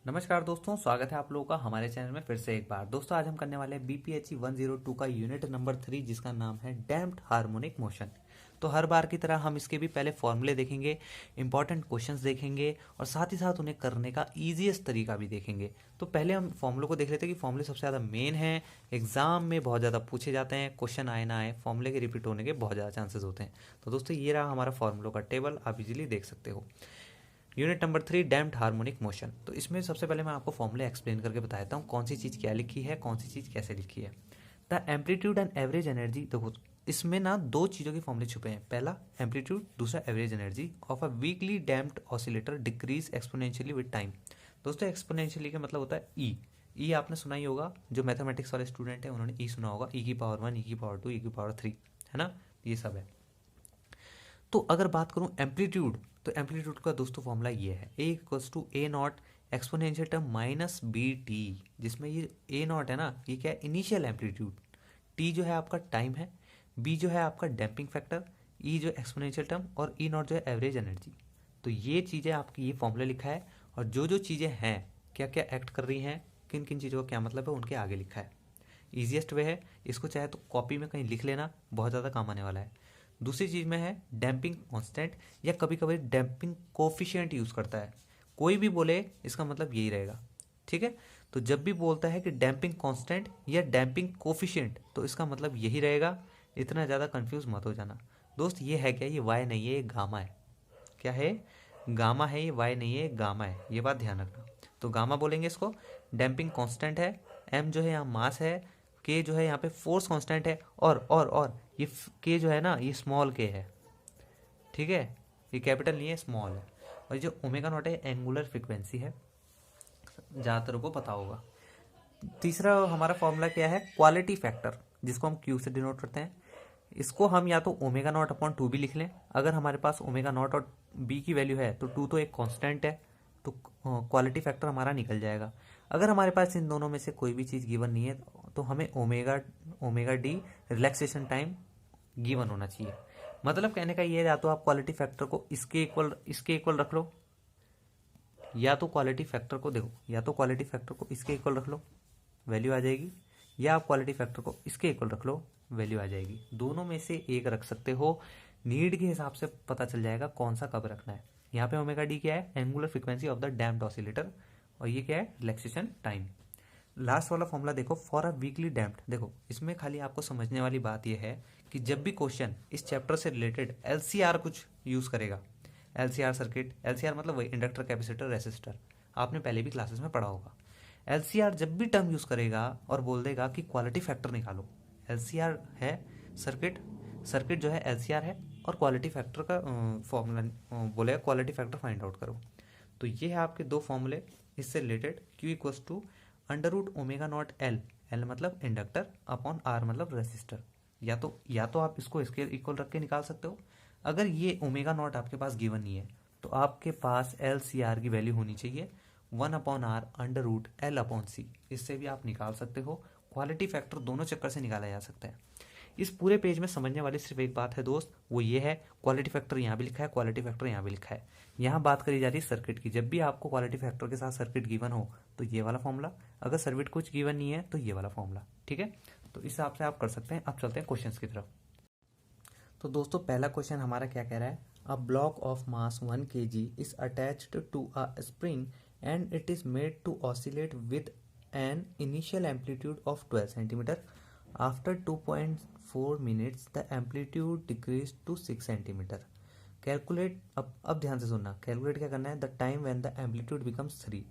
नमस्कार दोस्तों, स्वागत है आप लोगों का हमारे चैनल में फिर से एक बार। दोस्तों आज हम करने वाले हैं BPHE 102 का यूनिट नंबर 3 जिसका नाम है डैम्प्ड हार्मोनिक मोशन। तो हर बार की तरह हम इसके भी पहले फॉर्मूले देखेंगे, इंपॉर्टेंट क्वेश्चंस देखेंगे और साथ ही साथ उन्हें करने का ईजीएस्ट तरीका भी देखेंगे। तो पहले हम फॉर्मूलों को देख लेते हैं कि फॉर्मूले सबसे ज़्यादा मेन है, एग्जाम में बहुत ज़्यादा पूछे जाते हैं, क्वेश्चन आए ना आए फॉर्मूले के रिपीट होने के बहुत ज़्यादा चांसेस होते हैं। तो दोस्तों ये रहा हमारा फॉर्मूलों का टेबल, आप इजीली देख सकते हो। Unit number 3 damped harmonic motion. तो इसमें सबसे पहले मैं आपको फॉर्मूला एक्सप्लेन करके बता देता हूँ कौन सी चीज़ क्या लिखी है, कौन सी चीज़ कैसे लिखी है। The amplitude and average energy, देखो इसमें ना दो चीज़ों के फॉर्मूले छुपे हैं, पहला एम्पलीट्यूड, दूसरा average energy of a weekly damped oscillator decrease exponentially with time. दोस्तों एक्सपोनेंशियली का मतलब होता है ई आपने सुना ही होगा, जो मैथमेटिक्स वाले स्टूडेंट हैं उन्होंने ई सुना होगा, ई की पावर 1, ई की पावर 2, ई की पावर 3, है ना, ये सब है। तो अगर बात करूं एम्पलीट्यूड, तो एम्पलीट्यूड का दोस्तों फॉर्मूला ये है, A equals to A naught exponential term minus B T, जिसमें ये ए नॉट है ना, ये क्या है, इनिशियल एम्पलीट्यूड, टी जो है आपका टाइम है, बी जो है आपका डैम्पिंग फैक्टर, ई जो एक्सपोनेंशियल टर्म और ई नॉट जो है एवरेज एनर्जी। तो ये चीज़ें आपकी, ये फॉर्मूला लिखा है और जो जो चीज़ें हैं क्या क्या एक्ट कर रही हैं, किन किन चीज़ों का क्या मतलब है, उनके आगे लिखा है। ईजिएस्ट वे है, इसको चाहे तो कॉपी में कहीं लिख लेना, बहुत ज़्यादा काम आने वाला है। दूसरी चीज़ में है डैम्पिंग कांस्टेंट, या कभी कभी डैम्पिंग कोफिशिएंट यूज़ करता है, कोई भी बोले इसका मतलब यही रहेगा, ठीक है। तो जब भी बोलता है कि डैम्पिंग कांस्टेंट या डैम्पिंग कोफिशिएंट, तो इसका मतलब यही रहेगा, इतना ज़्यादा कंफ्यूज मत हो जाना। दोस्त ये है क्या, ये वाई नहीं है, ये गामा है। क्या है, गामा है, ये वाई नहीं है, ये गामा है, ये बात ध्यान रखना। तो गामा बोलेंगे इसको, डैम्पिंग कांस्टेंट है, एम जो है यहाँ मास है, के जो है यहाँ पे फोर्स कांस्टेंट है, और ये के जो है ना, ये स्मॉल के है, ठीक है, ये कैपिटल नहीं है, स्मॉल है। और जो ओमेगा नॉट है एंगुलर फ्रीक्वेंसी है, ज़्यादातर को पता होगा। तीसरा हमारा फॉर्मूला क्या है, क्वालिटी फैक्टर, जिसको हम क्यू से डिनोट करते हैं। इसको हम या तो ओमेगा नॉट अपॉन 2 भी लिख लें, अगर हमारे पास ओमेगा नॉट और बी की वैल्यू है तो 2 तो एक कांस्टेंट है, तो क्वालिटी फैक्टर हमारा निकल जाएगा। अगर हमारे पास इन दोनों में से कोई भी चीज़ गिवन नहीं है तो हमें omega omega D relaxation time given होना चाहिए। मतलब कहने का ये है, या तो आप क्वालिटी फैक्टर को इसके इक्वल रख लो, या तो क्वालिटी फैक्टर को देखो, या तो क्वालिटी फैक्टर को इसके इक्वल रख लो, वैल्यू आ जाएगी, या आप क्वालिटी फैक्टर को इसके इक्वल रख लो, वैल्यू आ जाएगी। दोनों में से एक रख सकते हो, नीड के हिसाब से पता चल जाएगा कौन सा कब रखना है। यहाँ पे ओमेगा डी क्या है, angular frequency of the damped oscillator, और ये क्या है, रिलैक्सेशन टाइम। लास्ट वाला फॉर्मूला देखो, फॉर अ वीकली डैम्प्ड, देखो इसमें खाली आपको समझने वाली बात यह है कि जब भी क्वेश्चन इस चैप्टर से रिलेटेड एलसीआर कुछ यूज करेगा, एलसीआर सर्किट, एलसीआर मतलब वही इंडक्टर कैपेसिटर रेसिस्टर, आपने पहले भी क्लासेस में पढ़ा होगा। एलसीआर जब भी टर्म यूज करेगा और बोल देगा कि क्वालिटी फैक्टर निकालो, एलसीआर है सर्किट, सर्किट जो है एलसीआर है, और क्वालिटी फैक्टर का फॉर्मूला बोलेगा क्वालिटी फैक्टर फाइंड आउट करो। तो ये है आपके दो फॉर्मूले इससे related, Q equals to under root omega not L, L मतलब इंडक्टर, अपॉन आर मतलब रेसिस्टर। या तो आप इसको इसके इक्वल रख के निकाल सकते हो। अगर ये ओमेगा नॉट आपके पास गिवन नहीं है तो आपके पास एल सी आर की वैल्यू होनी चाहिए 1/r under root L upon C, इससे भी आप निकाल सकते हो। क्वालिटी फैक्टर दोनों चक्कर से निकाला जा सकता है। इस पूरे पेज में समझने वाली सिर्फ एक बात है दोस्त, वो ये है, क्वालिटी फैक्टर यहाँ भी लिखा है, क्वालिटी फैक्टर यहाँ भी लिखा है। यहाँ बात करी जा रही है सर्किट की, जब भी आपको क्वालिटी फैक्टर के साथ सर्किट गिवन हो तो ये वाला फॉर्मूला, अगर सर्किट कुछ गिवन नहीं है तो ये वाला फॉर्मूला, ठीक है। तो इस हिसाब से आप कर सकते हैं। अब चलते हैं क्वेश्चन की तरफ। तो दोस्तों पहला क्वेश्चन हमारा क्या कह रहा है, a block of mass 1 kg is attached to a spring and it is made to oscillate with an initial amplitude of 12 centimetre. After 2.4 minutes the amplitude decrease to 6 centimetre. Calculate, अब ध्यान से सुनना, calculate क्या करना है, the time when the amplitude becomes 3।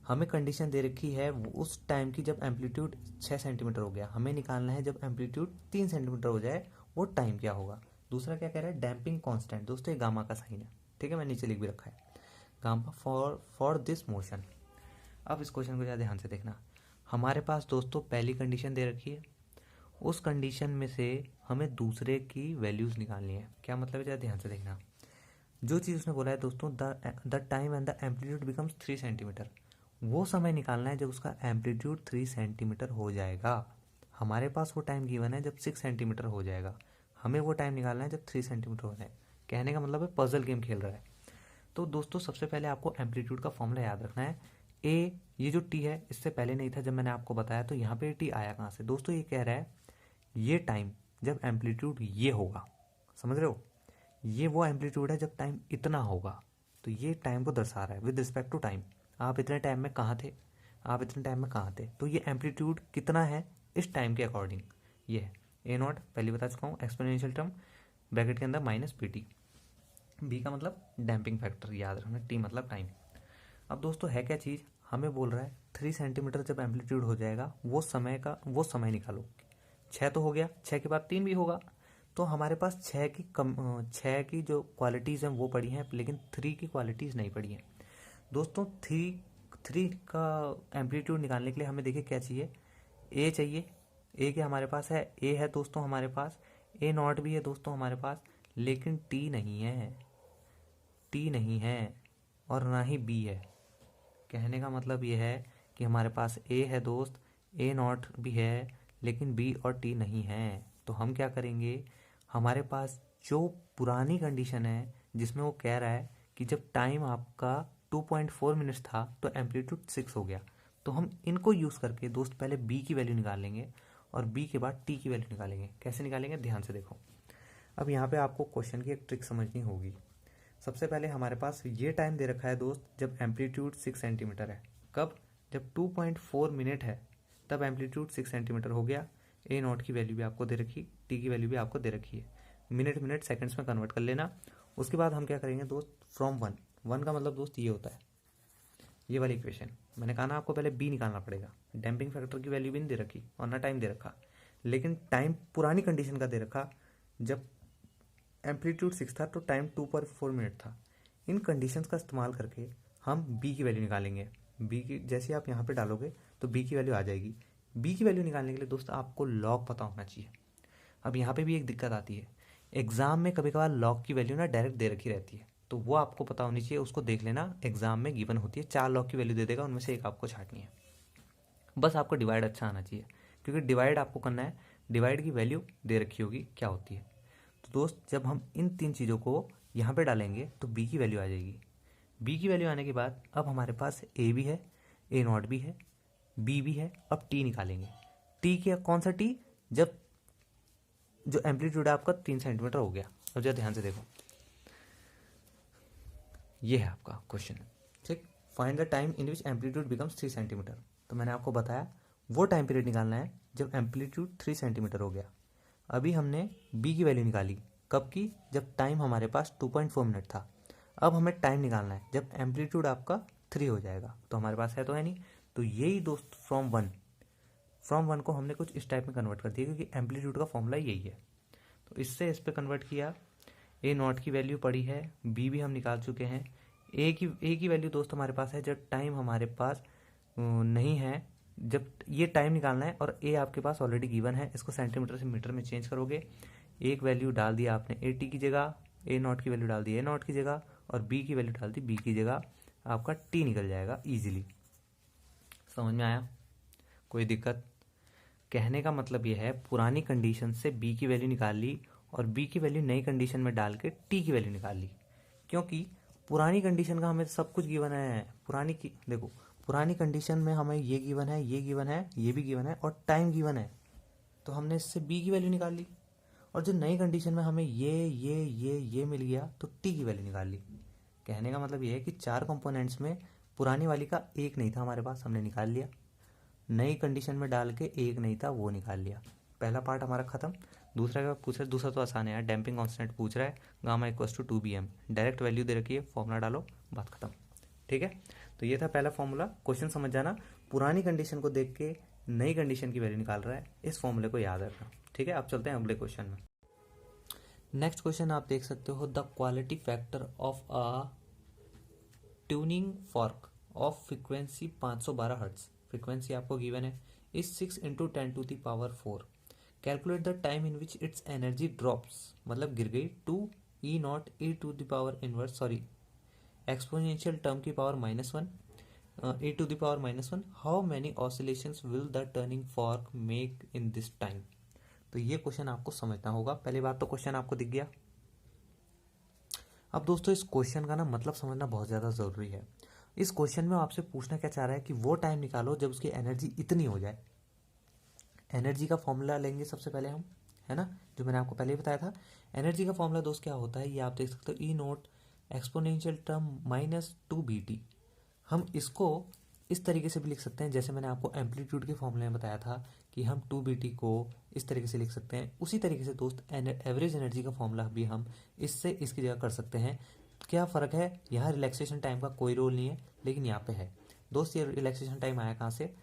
हमें condition दे रखी है उस टाइम की जब एम्पलीट्यूड 6 सेंटीमीटर हो गया, हमें निकालना है जब एम्पलीट्यूड 3 सेंटीमीटर हो जाए वो टाइम क्या होगा। दूसरा क्या कह रहा है, डैम्पिंग कांस्टेंट, दोस्तों ये गामा का साइन है, ठीक है, मैं नीचे लिख भी रखा है, गामा फॉर दिस मोशन। अब इस क्वेश्चन को ज़्यादा ध्यान से देखना, हमारे पास दोस्तों पहली कंडीशन दे रखी है, उस कंडीशन में से हमें दूसरे की वैल्यूज़ निकालनी है। क्या मतलब है, ज़्यादा ध्यान से देखना, जो चीज़ उसने बोला है दोस्तों, the time and the amplitude becomes 3 centimetre, वो समय निकालना है जब उसका एम्पलीट्यूड 3 सेंटीमीटर हो जाएगा। हमारे पास वो टाइम गिवन है जब 6 सेंटीमीटर हो जाएगा, हमें वो टाइम निकालना है जब 3 सेंटीमीटर हो जाए। कहने का मतलब है पजल गेम खेल रहा है। तो दोस्तों सबसे पहले आपको एम्पलीट्यूड का फॉर्मूला याद रखना है, ए ये जो टी है इससे पहले नहीं था जब मैंने आपको बताया, तो यहाँ पे टी आया कहाँ से दोस्तों? ये कह रहा है ये टाइम जब एम्पलीट्यूड ये होगा, समझ रहे हो, ये वो एम्पलीट्यूड है जब टाइम इतना होगा, तो ये टाइम को दर्शा रहा है विद रिस्पेक्ट टू टाइम। आप इतने टाइम में कहाँ थे, आप इतने टाइम में कहाँ थे, तो ये एम्पलीट्यूड कितना है इस टाइम के अकॉर्डिंग, ये है ए नॉट, पहले बता चुका हूँ, एक्सपोनेंशियल टर्म ब्रैकेट के अंदर माइनस पी टी, बी का मतलब डैम्पिंग फैक्टर याद रखना, टी मतलब टाइम। अब दोस्तों है क्या चीज़, हमें बोल रहा है 3 सेंटीमीटर जब एम्पलीट्यूड हो जाएगा वो समय निकालो। 6 तो हो गया, 6 के बाद 3 भी होगा, तो हमारे पास 6 की जो क्वालिटीज़ हैं वो पड़ी हैं, लेकिन 3 की क्वालिटीज़ नहीं पड़ी हैं दोस्तों। 3 का एम्पलीट्यूड निकालने के लिए हमें देखिए क्या चाहिए, ए चाहिए, ए के हमारे पास है, ए है दोस्तों हमारे पास, ए नॉट भी है दोस्तों हमारे पास, लेकिन टी नहीं है, टी नहीं है और ना ही बी है। कहने का मतलब ये है कि हमारे पास ए है दोस्त, ए नॉट भी है, लेकिन बी और टी नहीं है। तो हम क्या करेंगे, हमारे पास जो पुरानी कंडीशन है जिसमें वो कह रहा है कि जब टाइम आपका 2.4 मिनट्स था तो एम्पलीट्यूड 6 हो गया, तो हम इनको यूज़ करके दोस्त पहले बी की वैल्यू निकाल लेंगे और बी के बाद टी की वैल्यू निकालेंगे। कैसे निकालेंगे ध्यान से देखो। अब यहाँ पे आपको क्वेश्चन की एक ट्रिक समझनी होगी। सबसे पहले हमारे पास ये टाइम दे रखा है दोस्त जब एम्पलीट्यूड 6 सेंटीमीटर है, कब, जब 2.4 मिनट है तब एम्पलीट्यूड 6 सेंटीमीटर हो गया। ए नॉट की वैल्यू भी आपको दे रखी, टी की वैल्यू भी आपको दे रखी है, मिनट सेकंड्स में कन्वर्ट कर लेना। उसके बाद हम क्या करेंगे दोस्त, फ्रॉम वन का मतलब दोस्त ये होता है, ये वाली इक्वेशन मैंने कहा ना आपको पहले बी निकालना पड़ेगा। डैम्पिंग फैक्टर की वैल्यू भी नहीं दे रखी और ना टाइम दे रखा, लेकिन टाइम पुरानी कंडीशन का दे रखा, जब एम्पलीट्यूड 6 था तो टाइम 2.4 मिनट था। इन कंडीशंस का इस्तेमाल करके हम बी की वैल्यू निकालेंगे। बी की जैसे आप यहाँ पे डालोगे तो बी की वैल्यू आ जाएगी। बी की वैल्यू निकालने के लिए दोस्त आपको लॉग पता होना चाहिए। अब यहाँ पे भी एक दिक्कत आती है, एग्जाम में कभी कभार लॉग की वैल्यू ना डायरेक्ट दे रखी रहती है, तो वो आपको पता होनी चाहिए, उसको देख लेना। एग्जाम में गिवन होती है 4 लॉग की वैल्यू दे देगा, उनमें से एक आपको छांटनी है। बस आपको डिवाइड अच्छा आना चाहिए, क्योंकि डिवाइड आपको करना है, डिवाइड की वैल्यू दे रखी होगी क्या होती है। तो दोस्त जब हम इन 3 चीज़ों को यहाँ पे डालेंगे तो बी की वैल्यू आ जाएगी। बी की वैल्यू आने के बाद अब हमारे पास ए भी है, ए नॉट भी है, बी भी है। अब टी निकालेंगे। टी क्या, कौन सा टी, जब जो एम्पलीट्यूड है आपका 3 सेंटीमीटर हो गया। अब जरा ध्यान से देखो, ये है आपका क्वेश्चन, ठीक। Find the time in which amplitude becomes 3 centimetre. तो मैंने आपको बताया वो टाइम पीरियड निकालना है जब एम्पलीट्यूड 3 सेंटीमीटर हो गया। अभी हमने बी की वैल्यू निकाली, कब की, जब टाइम हमारे पास 2.4 मिनट था। अब हमें टाइम निकालना है जब एम्पलीट्यूड आपका 3 हो जाएगा, तो हमारे पास है तो है नहीं, तो यही दोस्त फ्रॉम वन को हमने कुछ इस टाइप में कन्वर्ट कर दिया, क्योंकि एम्पलीट्यूड का फॉर्मूला यही है। तो इससे इस पर कन्वर्ट किया। ए नॉट की वैल्यू पड़ी है, बी भी हम निकाल चुके हैं। ए की वैल्यू दोस्त हमारे पास है जब टाइम हमारे पास नहीं है, जब ये टाइम निकालना है, और ए आपके पास ऑलरेडी गिवन है, इसको सेंटीमीटर से मीटर में चेंज करोगे। एक वैल्यू डाल दिया आपने ए टी की जगह, ए नॉट की वैल्यू डाल दी ए नॉट की जगह, और बी की वैल्यू डाल दी बी की जगह, आपका टी निकल जाएगा इजीली। समझ में आया, कोई दिक्कत? कहने का मतलब ये है पुरानी कंडीशन से बी की वैल्यू निकाल ली और बी की वैल्यू नई कंडीशन में डाल के टी की वैल्यू निकाल ली, क्योंकि पुरानी कंडीशन का हमें सब कुछ गिवन है। पुरानी की देखो, पुरानी कंडीशन में हमें ये गिवन है, ये गिवन है, ये भी गिवन है और टाइम गिवन है, तो हमने इससे बी की वैल्यू निकाल ली। और जो नई कंडीशन में हमें ये मिल गया, तो टी की वैल्यू निकाल ली। कहने का मतलब ये है कि 4 कंपोनेंट्स में पुरानी वाली का एक नहीं था हमारे पास, हमने निकाल लिया। नई कंडीशन में डाल के एक नहीं था, वो निकाल लिया। पहला पार्ट हमारा खत्म। दूसरा क्या पूछ रहा है, दूसरा तो आसान है यार, डैम्पिंग कांस्टेंट पूछ रहा है, gamma equals to 2bm, direct value दे रखी है, फॉर्मूला डालो, बात खत्म। ठीक है, तो ये था पहला फॉर्मूला। क्वेश्चन समझ जाना, पुरानी कंडीशन को देख के नई कंडीशन की वैल्यू निकाल रहा है, इस फॉर्मूले को याद रखना। ठीक है, अब चलते हैं अगले क्वेश्चन में। नेक्स्ट क्वेश्चन आप देख सकते हो, the quality factor of a tuning fork of frequency 512 hertz, frequency आपको गिवन है, is 6 × 10⁴। Calculate the time in which its energy drops, मतलब गिर गई, to E naught E to the power inverse, sorry exponential term की power -1 e to the power -1, how many oscillations will the turning fork make in this time. तो ये question आपको समझना होगा। पहली बात तो क्वेश्चन आपको दिख गया। अब दोस्तों इस क्वेश्चन का ना मतलब समझना बहुत ज़्यादा ज़रूरी है। इस क्वेश्चन में आपसे पूछना क्या चाह रहा है कि वो टाइम निकालो जब उसकी एनर्जी इतनी हो जाए। एनर्जी का फॉर्मूला लेंगे सबसे पहले हम, है ना, जो मैंने आपको पहले ही बताया था। एनर्जी का फॉर्मूला दोस्त क्या होता है, ये आप देख सकते हो, ई नोट एक्सपोनेंशियल टर्म -2BT। हम इसको इस तरीके से भी लिख सकते हैं, जैसे मैंने आपको एम्पलीट्यूड के फॉर्मूले में बताया था कि हम 2BT को इस तरीके से लिख सकते हैं। उसी तरीके से दोस्त एवरेज एनर्जी का फॉर्मूला भी हम इससे इसकी जगह कर सकते हैं। क्या फ़र्क है, यहाँ रिलैक्सेशन टाइम का कोई रोल नहीं है, लेकिन यहाँ पे है दोस्त। ये रिलैक्सेशन टाइम आया कहाँ से,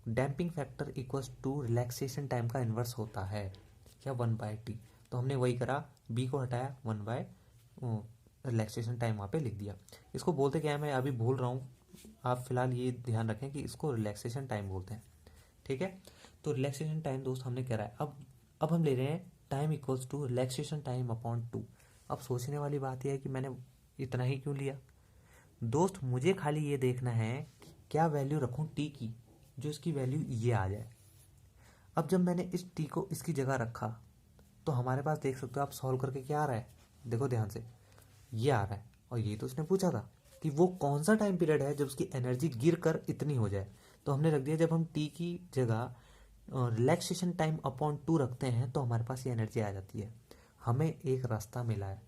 damping factor equals to relaxation time का इन्वर्स होता है, क्या 1/T। तो हमने वही करा, बी को हटाया, 1 रिलैक्सेशन टाइम वहाँ पे लिख दिया। इसको बोलते क्या है, मैं अभी भूल रहा हूँ, आप फिलहाल ये ध्यान रखें कि इसको रिलैक्सेशन टाइम बोलते हैं, ठीक है। तो रिलैक्सेशन टाइम दोस्त हमने कह रहा है, अब हम ले रहे हैं time equals to relaxation time upon 2। अब सोचने वाली बात यह है कि मैंने इतना ही क्यों लिया दोस्त, मुझे खाली ये देखना है कि क्या वैल्यू रखूँ टी की, जो इसकी वैल्यू ये आ जाए। अब जब मैंने इस टी को इसकी जगह रखा तो हमारे पास देख सकते हो आप, सॉल्व करके क्या आ रहा है, देखो ध्यान से, ये आ रहा है। और ये तो उसने पूछा था कि वो कौन सा टाइम पीरियड है जब उसकी एनर्जी गिर कर इतनी हो जाए, तो हमने रख दिया, जब हम टी की जगह रिलैक्सेशन टाइम अपॉन 2 रखते हैं तो हमारे पास ये एनर्जी आ जाती है। हमें एक रास्ता मिला है।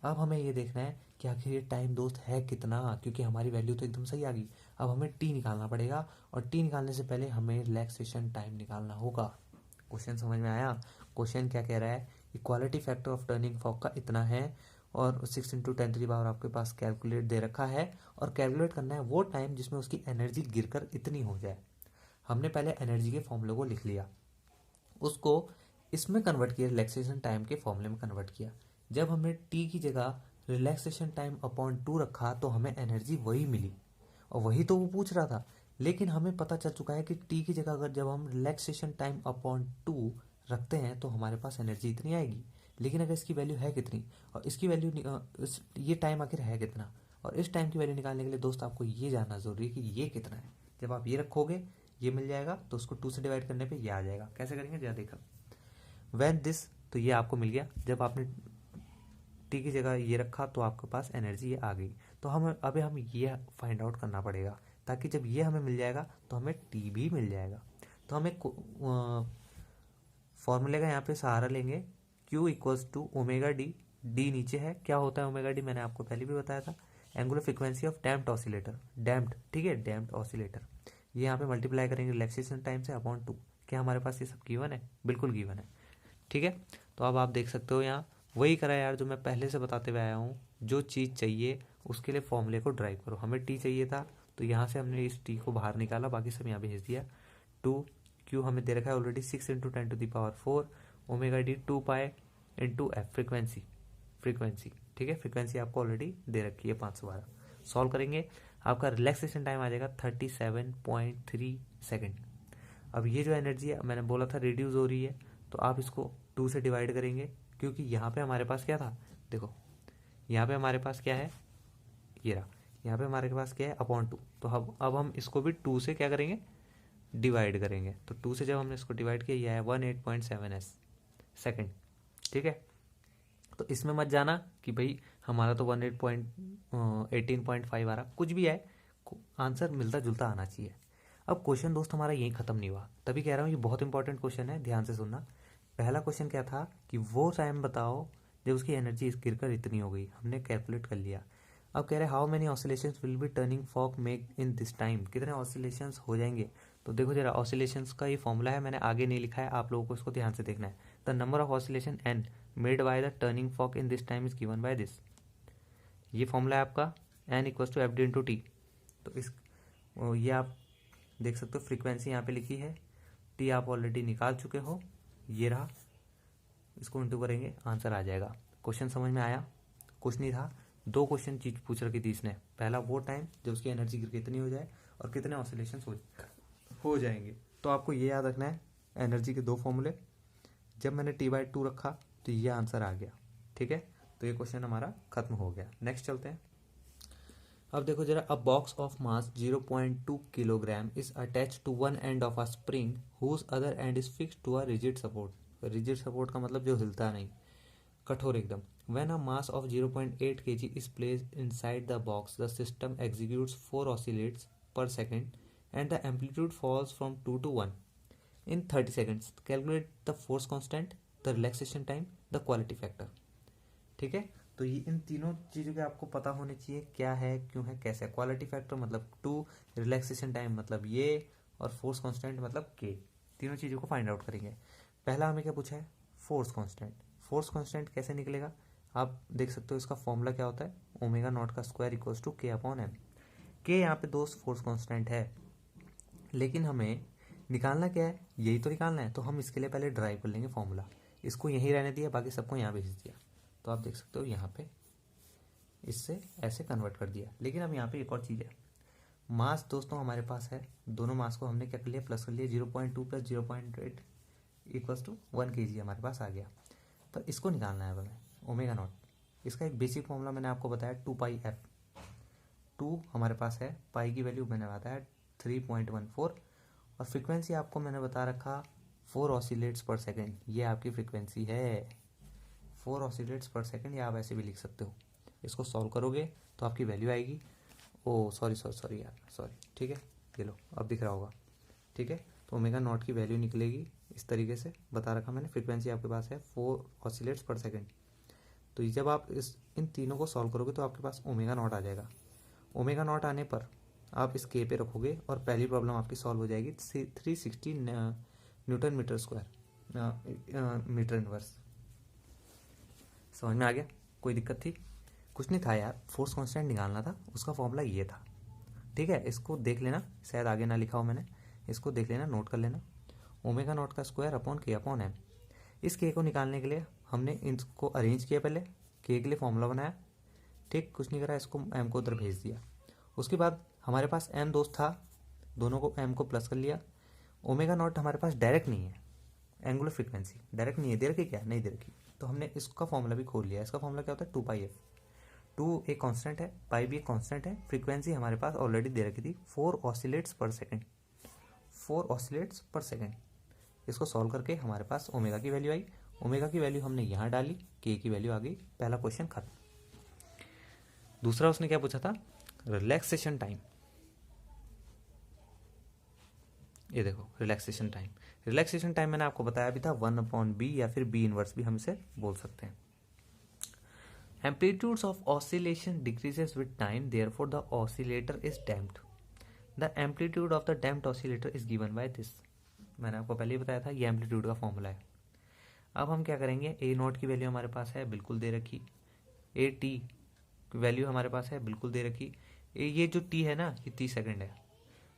अब हमें ये देखना है कि आखिर ये टाइम दोस्त है कितना, क्योंकि हमारी वैल्यू तो एकदम सही आ गई। अब हमें टी निकालना पड़ेगा, और टी निकालने से पहले हमें रिलैक्सेशन टाइम निकालना होगा। क्वेश्चन समझ में आया। क्वेश्चन क्या कह रहा है, quality factor of tuning fork का इतना है, और 6 × 10⁻³ आपके पास कैलकुलेट दे रखा है, और कैलकुलेट करना है वो टाइम जिसमें उसकी एनर्जी गिरकर इतनी हो जाए। हमने पहले एनर्जी के फॉर्मूले को लिख लिया, उसको इसमें कन्वर्ट किया, रिलैक्सेशन टाइम के फॉर्मूले में कन्वर्ट किया। जब हमने टी की जगह रिलैक्सेशन टाइम अपॉन 2 रखा तो हमें एनर्जी वही मिली, और वही तो वो पूछ रहा था। लेकिन हमें पता चल चुका है कि टी की जगह अगर जब हम रिलैक्सेशन टाइम अपॉन 2 रखते हैं तो हमारे पास एनर्जी इतनी आएगी। लेकिन अगर इसकी वैल्यू है कितनी, और इसकी वैल्यू ये टाइम आखिर है कितना, और इस टाइम की वैल्यू निकालने के लिए दोस्त आपको ये जानना जरूरी है कि ये कितना है। जब आप ये रखोगे ये मिल जाएगा, तो उसको 2 से डिवाइड करने पे ये आ जाएगा। कैसे करेंगे जरा देखा, वैन दिस, तो ये आपको मिल गया। जब आपने टी की जगह ये रखा तो आपके पास एनर्जी ये आ गई। तो हम ये फाइंड आउट करना पड़ेगा, ताकि जब ये हमें मिल जाएगा तो हमें टी भी मिल जाएगा। तो हमें फॉर्मूले का यहाँ पे सहारा लेंगे, Q equals to omega D. D नीचे है, क्या होता है ओमेगा डी, मैंने आपको पहले भी बताया था, angular frequency of damped oscillator, damped, ठीक है, डैम्प्ड ऑसिलेटर। ये यहाँ पे मल्टीप्लाई करेंगे रिलैक्सेशन टाइम से अपॉन 2। क्या हमारे पास ये सब गिवन है, बिल्कुल गिवन है, ठीक है। तो अब आप देख सकते हो यहाँ वही करा यार जो मैं पहले से बताते हुए आया हूँ, जो चीज़ चाहिए उसके लिए फॉर्मूले को ड्राइव करो। हमें टी चाहिए था तो यहाँ से हमने इस टी को बाहर निकाला, बाकी सब यहाँ भेज दिया। 2 Q हमें दे रखा है already 6 × 10⁻⁴, omega D 2π × f, frequency, ठीक है, फ्रीक्वेंसी आपको ऑलरेडी दे रखी है 512। सॉल्व करेंगे, आपका रिलैक्सेशन टाइम आ जाएगा 37.3 सेकेंड। अब ये जो एनर्जी है मैंने बोला था रिड्यूस हो रही है, तो आप इसको 2 से डिवाइड करेंगे, क्योंकि यहाँ पे हमारे पास क्या था, देखो यहाँ पे हमारे पास क्या है, ये रहा, यहाँ पे हमारे पास क्या है अपॉन 2। तो अब हम इसको भी 2 से क्या करेंगे, डिवाइड करेंगे। तो 2 से जब हमने इसको डिवाइड किया, यह है 18.7 सेकेंड, ठीक है। तो इसमें मत जाना कि भाई हमारा तो 18.5 आ रहा, कुछ भी है, आंसर मिलता जुलता आना चाहिए। अब क्वेश्चन दोस्त हमारा यहीं खत्म नहीं हुआ, तभी कह रहा हूँ ये बहुत इंपॉर्टेंट क्वेश्चन है, ध्यान से सुनना। पहला क्वेश्चन क्या था कि वो टाइम बताओ जब उसकी एनर्जी गिरकर इतनी हो गई, हमने कैलकुलेट कर लिया। अब कह रहे how many oscillations will be tuning fork make in this time, कितने ऑसिलेशंस हो जाएंगे। तो देखो जरा, ऑसिलेशंस का ये फॉर्मूला है, मैंने आगे नहीं लिखा है, आप लोगों को इसको ध्यान से देखना है। The number of oscillation n made by the tuning fork in this time is given by this. ये फॉर्मूला है आपका n equals to F D into T. तो ये आप देख सकते हो, फ्रीक्वेंसी यहाँ पे लिखी है, टी आप ऑलरेडी निकाल चुके हो, ये रहा, इसको इंटू करेंगे आंसर आ जाएगा। क्वेश्चन समझ में आया, कुछ नहीं था, 2 क्वेश्चन चीज पूछ रखी थी इसने। पहला वो टाइम जब उसकी एनर्जी गिर कितनी हो जाए, और कितने ऑसिलेशन हो जाएंगे। तो आपको ये याद रखना है एनर्जी के 2 फॉर्मूले। जब मैंने T/2 रखा तो ये आंसर आ गया, ठीक है। तो ये क्वेश्चन हमारा खत्म हो गया। नेक्स्ट चलते हैं। अब देखो जरा, a box of mass 0.2 kilogram is attach to one end of a spring whose other end is fixed to a rigid support. Rigid support का मतलब जो हिलता नहीं, कठोर एकदम, When a mass of 0.8 kg is placed inside the box, the system executes 4 oscillates per second and the amplitude falls from 2 to 1 in 30 seconds. Calculate the force constant, the relaxation time, the quality factor. ठीक है, तो ये इन तीनों चीज़ों के आपको पता होने चाहिए, क्या है, क्यों है, कैसे है. क्वालिटी फैक्टर मतलब 2, रिलैक्सेशन टाइम मतलब ये, और फोर्स कांस्टेंट मतलब के. तीनों चीज़ों को फाइंड आउट करेंगे. पहला हमें क्या पूछा है, फोर्स कांस्टेंट. फोर्स कांस्टेंट कैसे निकलेगा, आप देख सकते हो इसका फॉर्मूला क्या होता है, ओमेगा नॉट का स्क्वायर इक्वल्स टू के अपॉन एम. के यहाँ पे दोस्त फोर्स कांस्टेंट है, लेकिन हमें निकालना क्या है, यही तो निकालना है. तो हम इसके लिए पहले ड्राइव कर लेंगे फॉर्मूला. इसको यहीं रहने दिया, बाकी सबको यहाँ भेज दिया. तो आप देख सकते हो यहाँ पे इससे ऐसे कन्वर्ट कर दिया. लेकिन अब यहाँ पे एक और चीज़ है, मास दोस्तों हमारे पास है, दोनों मास को हमने क्या कर लिया, प्लस कर लिया. 0.2 प्लस 0.8 इक्वल्स टू 1 kg हमारे पास आ गया. पर इसको निकालना है हमें, ओमेगा नॉट. इसका एक बेसिक फॉर्मूला मैंने आपको बताया 2πf. 2 हमारे पास है, पाई की वैल्यू मैंने बताया 3.14, और फ्रिक्वेंसी आपको मैंने बता रखा 4 ऑसिलेट्स पर सेकेंड. ये आपकी फ्रिक्वेंसी है, 4 ऑसिलेट्स पर सेकेंड, या आप ऐसे भी लिख सकते हो. इसको सॉल्व करोगे तो आपकी वैल्यू आएगी, ओ सॉरी यार, सॉरी. ठीक है, ये लो अब दिख रहा होगा. ठीक है, तो ओमेगा नॉट की वैल्यू निकलेगी इस तरीके से, बता रखा मैंने. फ्रिक्वेंसी आपके पास है 4 ऑसिलेट्स पर सेकेंड. तो जब आप इन तीनों को सॉल्व करोगे तो आपके पास ओमेगा नॉट आ जाएगा. ओमेगा नॉट आने पर आप इस के पे रखोगे और पहली प्रॉब्लम आपकी सॉल्व हो जाएगी. 360 newton metre square metre inverse. समझ में आ गया, कोई दिक्कत थी? कुछ नहीं था यार, फोर्स कांस्टेंट निकालना था, उसका फॉर्मूला ये था. ठीक है, इसको देख लेना, शायद आगे ना लिखा हो मैंने, इसको देख लेना, नोट कर लेना. ओमेगा नॉट का स्क्वायर अपॉन के अपॉन एम. इस के को निकालने के लिए हमने इनको अरेंज किया, पहले के लिए फॉर्मूला बनाया. ठीक, कुछ नहीं करा, इसको एम को उधर भेज दिया. उसके बाद हमारे पास एम दोस्त था, दोनों को एम को प्लस कर लिया. ओमेगा नॉट हमारे पास डायरेक्ट नहीं है, एंगुलर फ्रीक्वेंसी डायरेक्ट नहीं है, दे रखी, क्या नहीं दे रखी. तो हमने इसका फॉर्मूला भी खोल लिया. इसका फॉर्मूला क्या होता है, 2πf. 2 एक कांस्टेंट है, पाई भी एक कांस्टेंट है, फ्रीक्वेंसी हमारे पास ऑलरेडी दे रखी थी 4 ऑसिलेट्स पर सेकेंड. 4 ऑसिलेट्स पर सेकेंड. इसको सॉल्व करके हमारे पास ओमेगा की वैल्यू आई. ओमेगा की वैल्यू हमने यहाँ डाली, के की वैल्यू आ गई. पहला क्वेश्चन खत्म. दूसरा उसने क्या पूछा था, रिलैक्सेशन टाइम. ये देखो रिलैक्सेशन टाइम. रिलैक्सेशन टाइम मैंने आपको बताया भी था 1/b, या फिर b इनवर्स भी हम इसे बोल सकते हैं. Amplitudes of oscillation decreases with time, therefore the oscillator is damped. The amplitude of the damped oscillator is given by this. मैंने आपको पहले ही बताया था, ये एम्पलीट्यूड का फॉर्मूला है. अब हम क्या करेंगे, ए नॉट की वैल्यू हमारे पास है, बिल्कुल दे रखी. ए टी की वैल्यू हमारे पास है, बिल्कुल दे रखी. ये जो टी है ना, ये 30 सेकेंड है.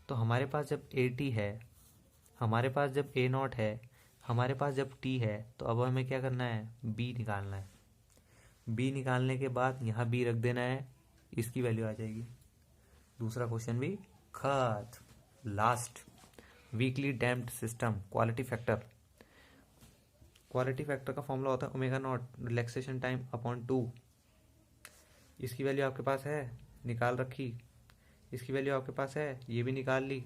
तो हमारे पास जब ए टी है, हमारे पास जब ए नॉट है, हमारे पास जब टी है, तो अब हमें क्या करना है, बी निकालना है. बी निकालने के बाद यहाँ बी रख देना है, इसकी वैल्यू आ जाएगी. दूसरा क्वेश्चन भी खत्म. Last, weekly damped system, quality factor. Quality factor का फॉर्मूला होता है omega naught relaxation time upon 2. इसकी वैल्यू आपके पास है, निकाल रखी. इसकी वैल्यू आपके पास है, ये भी निकाल ली.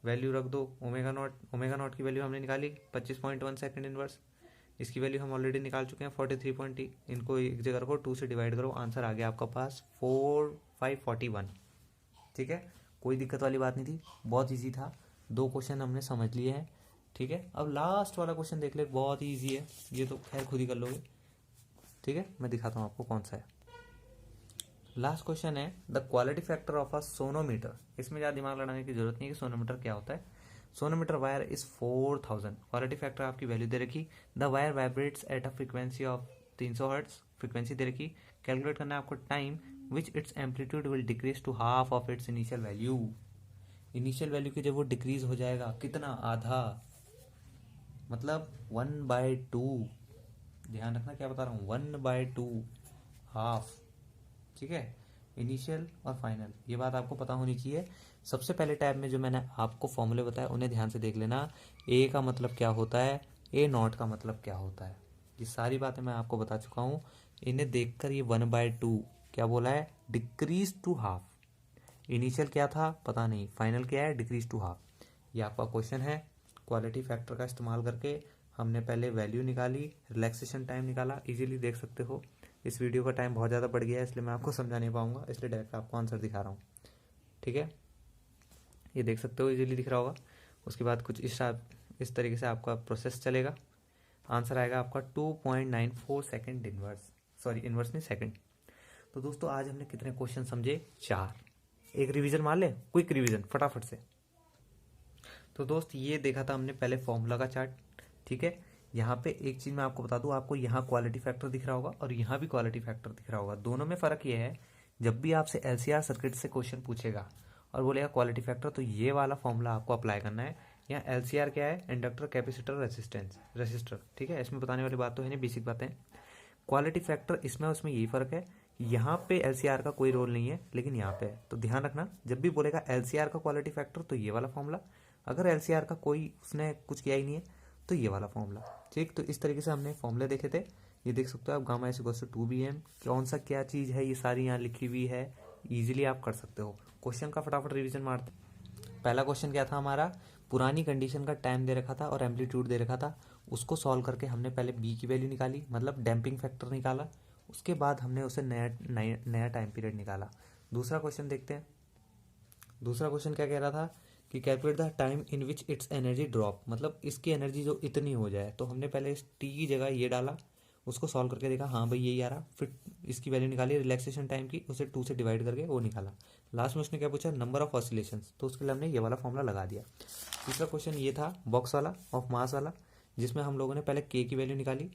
वैल्यू रख दो, ओमेगा नॉट की वैल्यू हमने निकाली 25.1 सेकेंड इनवर्स. इसकी वैल्यू हम ऑलरेडी निकाल चुके हैं 43.3. इनको एक जगह रखो, 2 से डिवाइड करो, आंसर आ गया आपका पास 4541. ठीक है, कोई दिक्कत वाली बात नहीं थी, बहुत इजी था. 2 क्वेश्चन हमने समझ लिए हैं. ठीक है, अब लास्ट वाला क्वेश्चन देख ले, बहुत ही ईजी है, ये तो खैर खुद ही कर लोगे. ठीक है, मैं दिखाता हूँ आपको कौन सा है. लास्ट क्वेश्चन है the quality factor of a sonometer. इसमें ज़्यादा दिमाग लड़ाने की जरूरत नहीं है कि सोनोमीटर क्या होता है. Sonometer wire is 4000. Quality factor आपकी वैल्यू दे रखी. The wire vibrates at a frequency of 300 hertz. Frequency दे रखी. कैलकुलेट करना है आपको time which its amplitude will decrease to half of its initial value. Initial value की जब वो डिक्रीज हो जाएगा, कितना, आधा, मतलब 1/2. ध्यान रखना क्या बता रहा हूँ, 1/2, हाफ. ठीक है, इनिशियल और फाइनल, ये बात आपको पता होनी चाहिए. सबसे पहले टैब में जो मैंने आपको फॉर्मूले बताया उन्हें ध्यान से देख लेना. ए का मतलब क्या होता है, ए नॉट का मतलब क्या होता है, ये सारी बातें मैं आपको बता चुका हूँ. इन्हें देखकर ये 1/2 क्या बोला है, डिक्रीज टू हाफ. इनिशियल क्या था पता नहीं, फाइनल क्या है, डिक्रीज टू हाफ. ये आपका क्वेश्चन है. क्वालिटी फैक्टर का इस्तेमाल करके हमने पहले वैल्यू निकाली, रिलैक्सेशन टाइम निकाला, इजीली देख सकते हो. इस वीडियो का टाइम बहुत ज़्यादा बढ़ गया है, इसलिए मैं आपको समझा नहीं पाऊंगा, इसलिए डायरेक्ट आपको आंसर दिखा रहा हूँ। ठीक है, ये देख सकते हो, इजीली दिख रहा होगा। उसके बाद कुछ इस तरीके से आपका प्रोसेस चलेगा। आंसर आएगा आपका 2.94 सेकेंड इनवर्स, सॉरी इनवर्स नहीं, सेकेंड। तो दोस्तों आज हमने कितने क्वेश्चन समझे? 4। एक रिवीजन मार ले, क्विक रिवीजन फटाफट से। तो दोस्त ये देखा था हमने पहले फॉर्मूला का चार्ट। ठीक है, यहाँ पे एक चीज मैं आपको बता दूं, आपको यहाँ क्वालिटी फैक्टर दिख रहा होगा और यहाँ भी क्वालिटी फैक्टर दिख रहा होगा। दोनों में फर्क ये है, जब भी आपसे एलसीआर सर्किट से क्वेश्चन पूछेगा और बोलेगा क्वालिटी फैक्टर, तो ये वाला फॉर्मूला आपको अप्लाई करना है। यहाँ एलसीआर क्या है? Inductor, capacitor, resistance, register. ठीक है, इसमें बताने वाली बात तो है नहीं, बेसिक बातें। क्वालिटी फैक्टर इसमें उसमें यही फर्क है, यहाँ पे एलसीआर का कोई रोल नहीं है, लेकिन यहाँ पे है। तो ध्यान रखना, जब भी बोलेगा एलसीआर का क्वालिटी फैक्टर तो ये वाला फॉर्मूला, अगर एलसीआर का कोई उसने कुछ किया ही नहीं है तो ये वाला फॉर्मूला। ठीक, तो इस तरीके से हमने फॉर्मूले देखे थे। ये देख सकते हो आप, गामा इज 2bm, कौन सा क्या चीज़ है, ये सारी यहाँ लिखी हुई है, इजीली आप कर सकते हो। क्वेश्चन का फटाफट रिवीजन मारते। पहला क्वेश्चन क्या था हमारा? पुरानी कंडीशन का टाइम दे रखा था और एम्पलीट्यूड दे रखा था, उसको सॉल्व करके हमने पहले बी की वैल्यू निकाली, मतलब डैम्पिंग फैक्टर निकाला। उसके बाद हमने उसे नया टाइम पीरियड निकाला। दूसरा क्वेश्चन देखते हैं। दूसरा क्वेश्चन क्या कह रहा था कि calculate the time in which its energy drop, मतलब इसकी एनर्जी जो इतनी हो जाए। तो हमने पहले इस टी की जगह ये डाला, उसको सॉल्व करके देखा, हाँ भाई यही आ रहा। फिर इसकी वैल्यू निकाली रिलैक्सेशन टाइम की, उसे 2 से डिवाइड करके वो निकाला। लास्ट में उसने क्या पूछा? नंबर ऑफ ऑसिलेशंस, तो उसके लिए हमने ये वाला फॉर्मूला लगा दिया। तीसरा क्वेश्चन ये था बॉक्स वाला, ऑफ मास वाला, जिसमें हम लोगों ने पहले के की वैल्यू निकाली।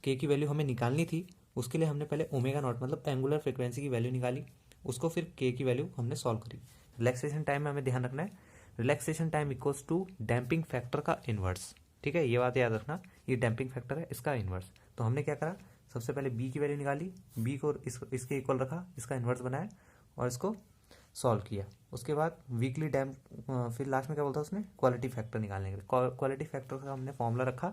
के की वैल्यू हमें निकालनी थी, उसके लिए हमने पहले ओमेगा नॉट मतलब एंगुलर फ्रिक्वेंसी की वैल्यू निकाली, उसको फिर के की वैल्यू हमने सॉल्व करी। रिलैक्सेशन टाइम में हमें ध्यान रखना है, relaxation time equals to damping factor का इनवर्स। ठीक है, ये बात याद रखना, ये डैम्पिंग फैक्टर है, इसका इनवर्स। तो हमने क्या करा, सबसे पहले बी की वैल्यू निकाली, बी को इसके इक्वल रखा, इसका इनवर्स बनाया और इसको सॉल्व किया। उसके बाद वीकली डैम्प, फिर लास्ट में क्या बोलता है उसने? क्वालिटी फैक्टर निकालने के लिए क्वालिटी फैक्टर का हमने फॉर्मूला रखा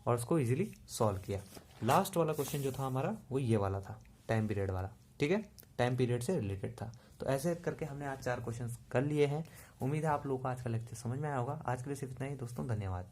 और उसको इजीली सॉल्व किया। लास्ट वाला क्वेश्चन जो था हमारा वो ये वाला था, टाइम पीरियड वाला। ठीक है, टाइम पीरियड से रिलेटेड था। तो ऐसे करके हमने आज 4 क्वेश्चंस कर लिए हैं। उम्मीद है आप लोगों को आज का लेक्चर समझ में आया होगा। आज के लिए सिर्फ इतना ही दोस्तों, धन्यवाद।